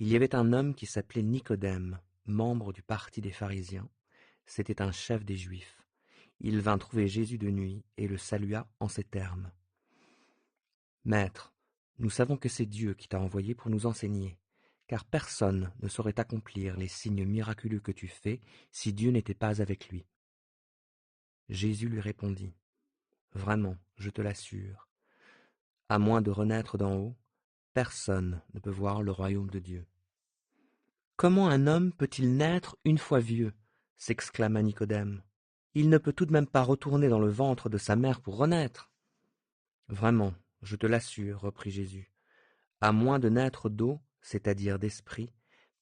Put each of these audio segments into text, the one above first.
Il y avait un homme qui s'appelait Nicodème, membre du parti des pharisiens. C'était un chef des Juifs. Il vint trouver Jésus de nuit et le salua en ces termes. Maître, nous savons que c'est Dieu qui t'a envoyé pour nous enseigner, car personne ne saurait accomplir les signes miraculeux que tu fais si Dieu n'était pas avec lui. Jésus lui répondit. Vraiment, je te l'assure, à moins de renaître d'en haut, personne ne peut voir le royaume de Dieu. Comment un homme peut-il naître une fois vieux? S'exclama Nicodème. Il ne peut tout de même pas retourner dans le ventre de sa mère pour renaître. Vraiment, je te l'assure, reprit Jésus, à moins de naître d'eau, c'est-à-dire d'esprit,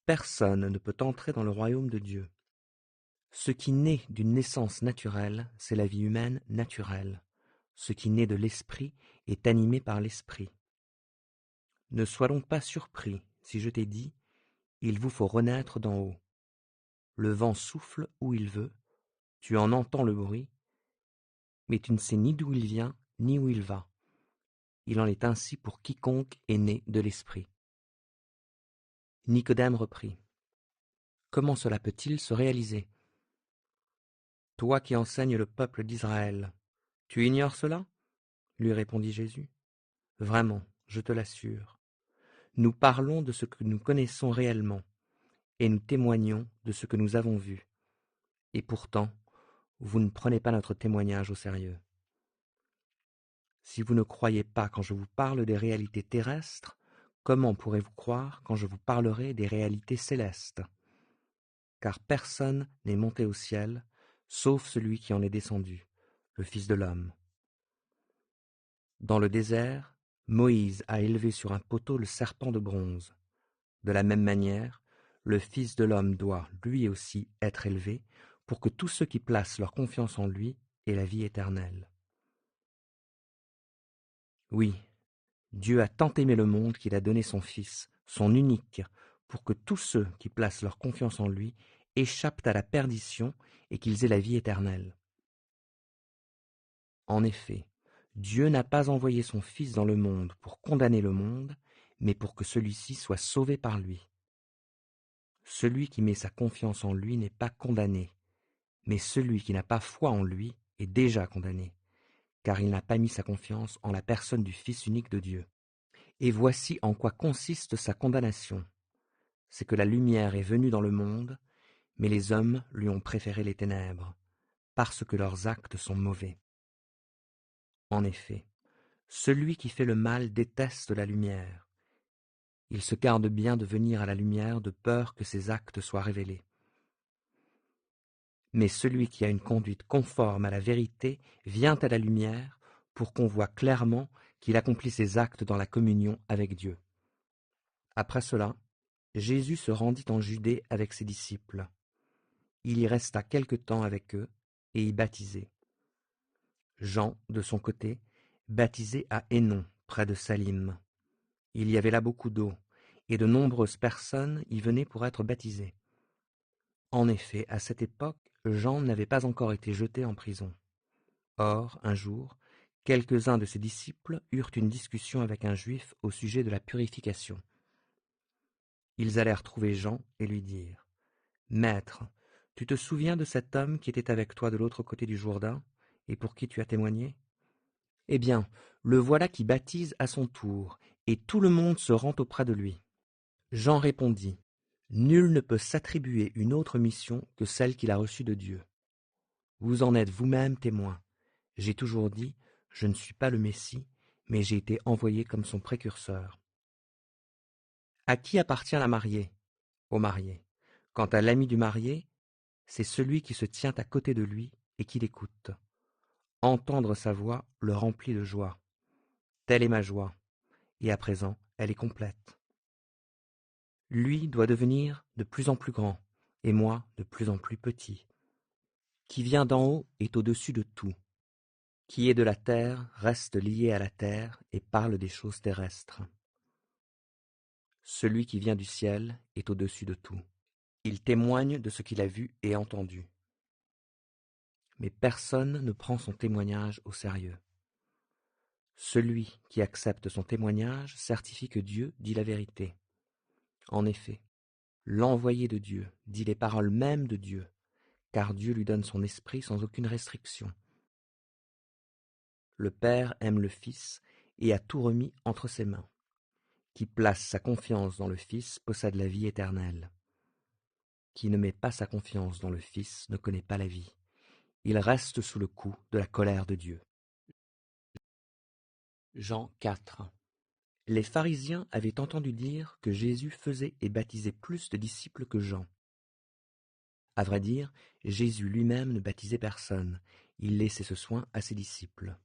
personne ne peut entrer dans le royaume de Dieu. Ce qui naît d'une naissance naturelle, c'est la vie humaine naturelle. Ce qui naît de l'esprit est animé par l'esprit. Ne sois donc pas surpris si je t'ai dit, il vous faut renaître d'en haut. Le vent souffle où il veut, tu en entends le bruit, mais tu ne sais ni d'où il vient, ni où il va. Il en est ainsi pour quiconque est né de l'esprit. Nicodème reprit. Comment cela peut-il se réaliser? Toi qui enseignes le peuple d'Israël, tu ignores cela? Lui répondit Jésus. Vraiment, je te l'assure. Nous parlons de ce que nous connaissons réellement, et nous témoignons de ce que nous avons vu. Et pourtant, vous ne prenez pas notre témoignage au sérieux. Si vous ne croyez pas quand je vous parle des réalités terrestres, comment pourrez-vous croire quand je vous parlerai des réalités célestes? Car personne n'est monté au ciel, sauf celui qui en est descendu, le Fils de l'homme. Dans le désert, Moïse a élevé sur un poteau le serpent de bronze. De la même manière, le Fils de l'homme doit, lui aussi, être élevé, pour que tous ceux qui placent leur confiance en lui aient la vie éternelle. Oui, Dieu a tant aimé le monde qu'il a donné son Fils, son unique, pour que tous ceux qui placent leur confiance en lui échappent à la perdition et qu'ils aient la vie éternelle. En effet, Dieu n'a pas envoyé son Fils dans le monde pour condamner le monde, mais pour que celui-ci soit sauvé par lui. Celui qui met sa confiance en lui n'est pas condamné, mais celui qui n'a pas foi en lui est déjà condamné, car il n'a pas mis sa confiance en la personne du Fils unique de Dieu. Et voici en quoi consiste sa condamnation. C'est que la lumière est venue dans le monde, mais les hommes lui ont préféré les ténèbres, parce que leurs actes sont mauvais. En effet, celui qui fait le mal déteste la lumière. Il se garde bien de venir à la lumière de peur que ses actes soient révélés. Mais celui qui a une conduite conforme à la vérité vient à la lumière pour qu'on voie clairement qu'il accomplit ses actes dans la communion avec Dieu. Après cela, Jésus se rendit en Judée avec ses disciples. Il y resta quelque temps avec eux et y baptisait. Jean, de son côté, baptisait à Hénon, près de Salim. Il y avait là beaucoup d'eau, et de nombreuses personnes y venaient pour être baptisées. En effet, à cette époque, Jean n'avait pas encore été jeté en prison. Or, un jour, quelques-uns de ses disciples eurent une discussion avec un juif au sujet de la purification. Ils allèrent trouver Jean et lui dirent : « Maître, tu te souviens de cet homme qui était avec toi de l'autre côté du Jourdain, et pour qui tu as témoigné ? Eh bien, le voilà qui baptise à son tour, et tout le monde se rend auprès de lui. » Jean répondit : « Nul ne peut s'attribuer une autre mission que celle qu'il a reçue de Dieu. Vous en êtes vous-même témoin. J'ai toujours dit, je ne suis pas le Messie, mais j'ai été envoyé comme son précurseur. À qui appartient la mariée ? Au marié. Quant à l'ami du marié, c'est celui qui se tient à côté de lui et qui l'écoute. Entendre sa voix le remplit de joie. Telle est ma joie, et à présent elle est complète. Lui doit devenir de plus en plus grand, et moi de plus en plus petit. Qui vient d'en haut est au-dessus de tout. Qui est de la terre reste lié à la terre et parle des choses terrestres. Celui qui vient du ciel est au-dessus de tout. Il témoigne de ce qu'il a vu et entendu. Mais personne ne prend son témoignage au sérieux. Celui qui accepte son témoignage certifie que Dieu dit la vérité. En effet, l'envoyé de Dieu dit les paroles mêmes de Dieu, car Dieu lui donne son esprit sans aucune restriction. Le Père aime le Fils et a tout remis entre ses mains. Qui place sa confiance dans le Fils possède la vie éternelle. Qui ne met pas sa confiance dans le Fils ne connaît pas la vie. Il reste sous le coup de la colère de Dieu. Jean 4. Les pharisiens avaient entendu dire que Jésus faisait et baptisait plus de disciples que Jean. À vrai dire, Jésus lui-même ne baptisait personne, il laissait ce soin à ses disciples.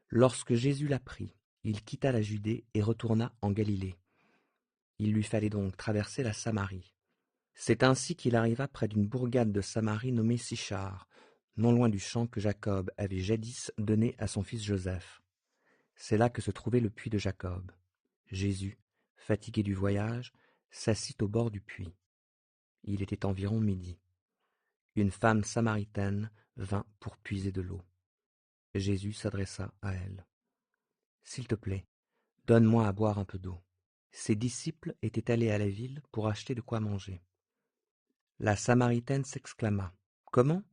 Lorsque Jésus l'apprit, il quitta la Judée et retourna en Galilée. Il lui fallait donc traverser la Samarie. C'est ainsi qu'il arriva près d'une bourgade de Samarie nommée Sichar, non loin du champ que Jacob avait jadis donné à son fils Joseph. C'est là que se trouvait le puits de Jacob. Jésus, fatigué du voyage, s'assit au bord du puits. Il était environ midi. Une femme samaritaine vint pour puiser de l'eau. Jésus s'adressa à elle. « S'il te plaît, donne-moi à boire un peu d'eau. » Ses disciples étaient allés à la ville pour acheter de quoi manger. La Samaritaine s'exclama. « Comment?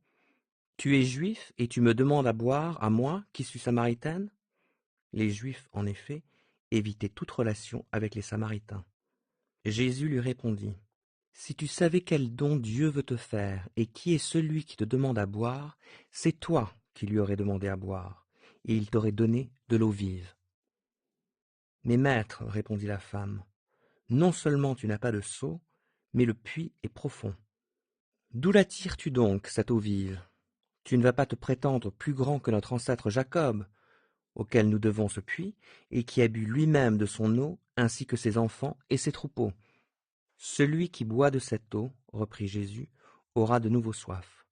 Tu es juif et tu me demandes à boire à moi qui suis samaritaine ?» Les Juifs, en effet, évitaient toute relation avec les Samaritains. Jésus lui répondit. « Si tu savais quel don Dieu veut te faire et qui est celui qui te demande à boire, c'est toi qui lui aurais demandé à boire, et il t'aurait donné de l'eau vive. » « Mais maître, répondit la femme, non seulement tu n'as pas de seau, mais le puits est profond. D'où la tires-tu donc, cette eau vive? Tu ne vas pas te prétendre plus grand que notre ancêtre Jacob, auquel nous devons ce puits, et qui a bu lui-même de son eau, ainsi que ses enfants et ses troupeaux. Celui qui boit de cette eau, reprit Jésus, aura de nouveau soif.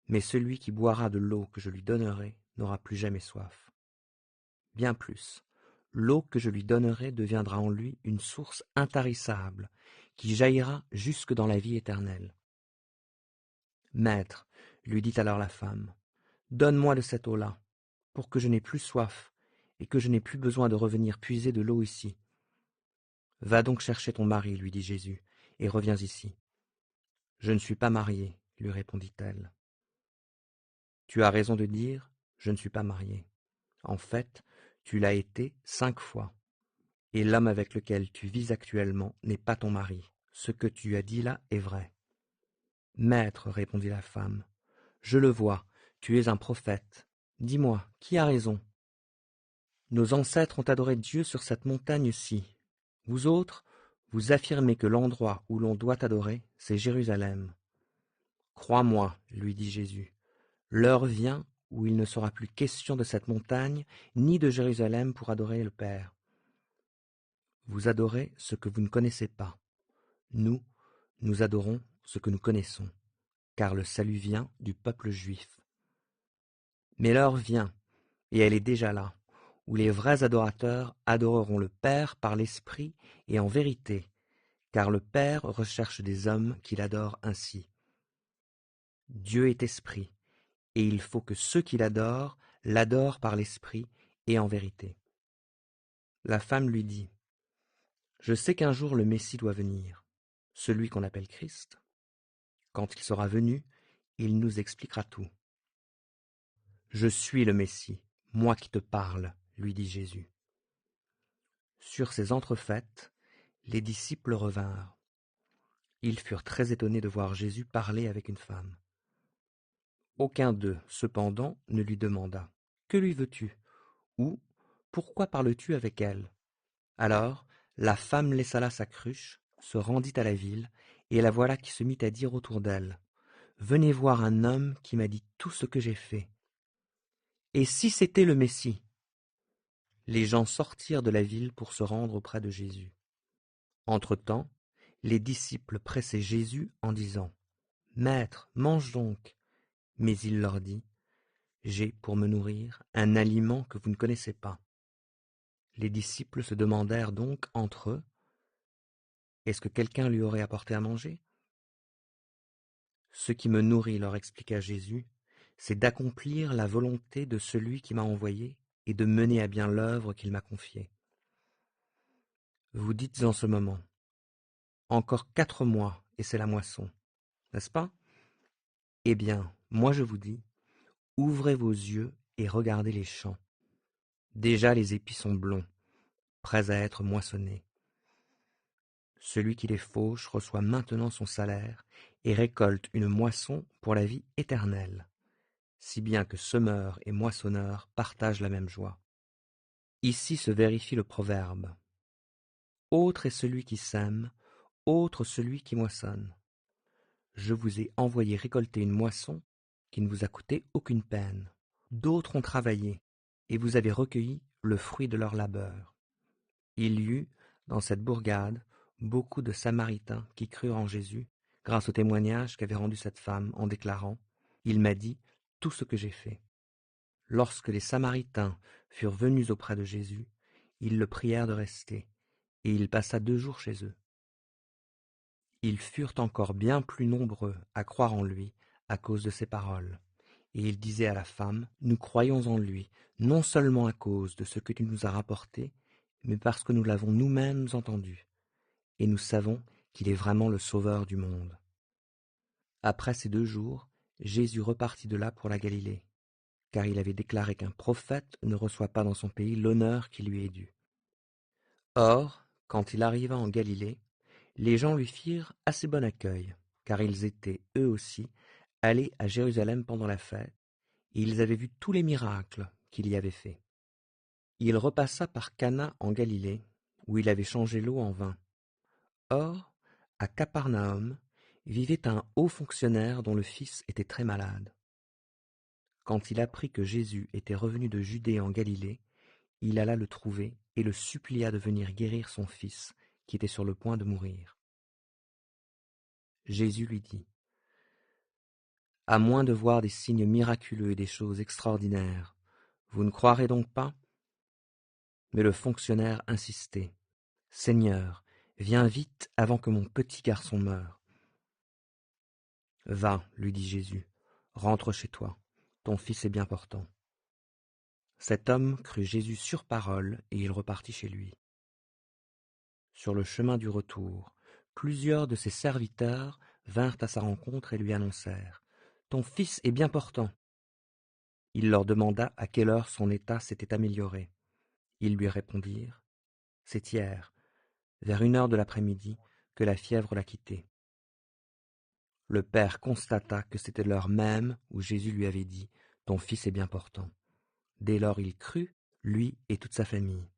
Mais celui qui boira de l'eau que je lui donnerai n'aura plus jamais soif. Bien plus, l'eau que je lui donnerai deviendra en lui une source intarissable, qui jaillira jusque dans la vie éternelle. Maître, lui dit alors la femme, donne-moi de cette eau-là, pour que je n'ai plus soif, et que je n'ai plus besoin de revenir puiser de l'eau ici. Va donc chercher ton mari, lui dit Jésus, et reviens ici. Je ne suis pas mariée, lui répondit-elle. Tu as raison de dire, je ne suis pas mariée. En fait, tu l'as été 5 fois. Et l'homme avec lequel tu vis actuellement n'est pas ton mari. Ce que tu as dit là est vrai. Maître, répondit la femme, je le vois, tu es un prophète. Dis-moi, qui a raison? Nos ancêtres ont adoré Dieu sur cette montagne-ci. Vous autres, vous affirmez que l'endroit où l'on doit adorer, c'est Jérusalem. Crois-moi, lui dit Jésus, l'heure vient où il ne sera plus question de cette montagne, ni de Jérusalem pour adorer le Père. Vous adorez ce que vous ne connaissez pas. Nous, nous adorons ce que nous connaissons, car le salut vient du peuple juif. Mais l'heure vient, et elle est déjà là, où les vrais adorateurs adoreront le Père par l'Esprit et en vérité, car le Père recherche des hommes qui l'adorent ainsi. Dieu est esprit, et il faut que ceux qui l'adorent par l'Esprit et en vérité. La femme lui dit, « Je sais qu'un jour le Messie doit venir, celui qu'on appelle Christ. Quand il sera venu, il nous expliquera tout. » « Je suis le Messie, moi qui te parle, lui dit Jésus. Sur ces entrefaites, les disciples revinrent. Ils furent très étonnés de voir Jésus parler avec une femme. Aucun d'eux, cependant, ne lui demanda « Que lui veux-tu » ou « Pourquoi parles-tu avec elle ?» Alors, la femme laissa là sa cruche, se rendit à la ville, et la voilà qui se mit à dire autour d'elle « Venez voir un homme qui m'a dit tout ce que j'ai fait. » Et si c'était le Messie? Les gens sortirent de la ville pour se rendre auprès de Jésus. Entre-temps, les disciples pressaient Jésus en disant « Maître, mange donc !» Mais il leur dit « J'ai pour me nourrir un aliment que vous ne connaissez pas. » Les disciples se demandèrent donc entre eux « Est-ce que quelqu'un lui aurait apporté à manger ?» « Ce qui me nourrit, leur expliqua Jésus, c'est d'accomplir la volonté de celui qui m'a envoyé et de mener à bien l'œuvre qu'il m'a confiée. Vous dites en ce moment Encore 4 mois, et c'est la moisson, n'est-ce pas? Eh bien, moi je vous dis, ouvrez vos yeux et regardez les champs. Déjà les épis sont blonds, prêts à être moissonnés. Celui qui les fauche reçoit maintenant son salaire et récolte une moisson pour la vie éternelle, si bien que semeur et moissonneur partagent la même joie. Ici se vérifie le proverbe. Autre est celui qui sème, autre celui qui moissonne. Je vous ai envoyé récolter une moisson qui ne vous a coûté aucune peine. D'autres ont travaillé, et vous avez recueilli le fruit de leur labeur. Il y eut, dans cette bourgade, beaucoup de Samaritains qui crurent en Jésus, grâce au témoignage qu'avait rendu cette femme en déclarant « Il m'a dit tout ce que j'ai fait ». Lorsque les Samaritains furent venus auprès de Jésus, ils le prièrent de rester, et il passa 2 jours chez eux. Ils furent encore bien plus nombreux à croire en lui à cause de ses paroles. Et il disait à la femme, « Nous croyons en lui, non seulement à cause de ce que tu nous as rapporté, mais parce que nous l'avons nous-mêmes entendu, et nous savons qu'il est vraiment le Sauveur du monde. » Après ces 2 jours, Jésus repartit de là pour la Galilée, car il avait déclaré qu'un prophète ne reçoit pas dans son pays l'honneur qui lui est dû. Or, quand il arriva en Galilée, les gens lui firent assez bon accueil, car ils étaient, eux aussi, allés à Jérusalem pendant la fête, et ils avaient vu tous les miracles qu'il y avait faits. Il repassa par Cana en Galilée, où il avait changé l'eau en vin. Or, à Capernaum, vivait un haut fonctionnaire dont le fils était très malade. Quand il apprit que Jésus était revenu de Judée en Galilée, il alla le trouver et le supplia de venir guérir son fils, qui était sur le point de mourir. Jésus lui dit, « À moins de voir des signes miraculeux et des choses extraordinaires, vous ne croirez donc pas ?» Mais le fonctionnaire insistait. « Seigneur, viens vite avant que mon petit garçon meure. » « Va, lui dit Jésus, rentre chez toi, ton fils est bien portant. » Cet homme crut Jésus sur parole et il repartit chez lui. Sur le chemin du retour, plusieurs de ses serviteurs vinrent à sa rencontre et lui annoncèrent « Ton fils est bien portant. » Il leur demanda à quelle heure son état s'était amélioré. Ils lui répondirent « C'est hier, vers 1 heure de l'après-midi, que la fièvre l'a quitté. » Le père constata que c'était l'heure même où Jésus lui avait dit « Ton fils est bien portant. » Dès lors il crut, lui et toute sa famille.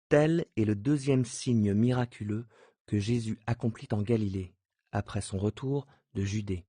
Tel est le 2e signe miraculeux que Jésus accomplit en Galilée, après son retour de Judée.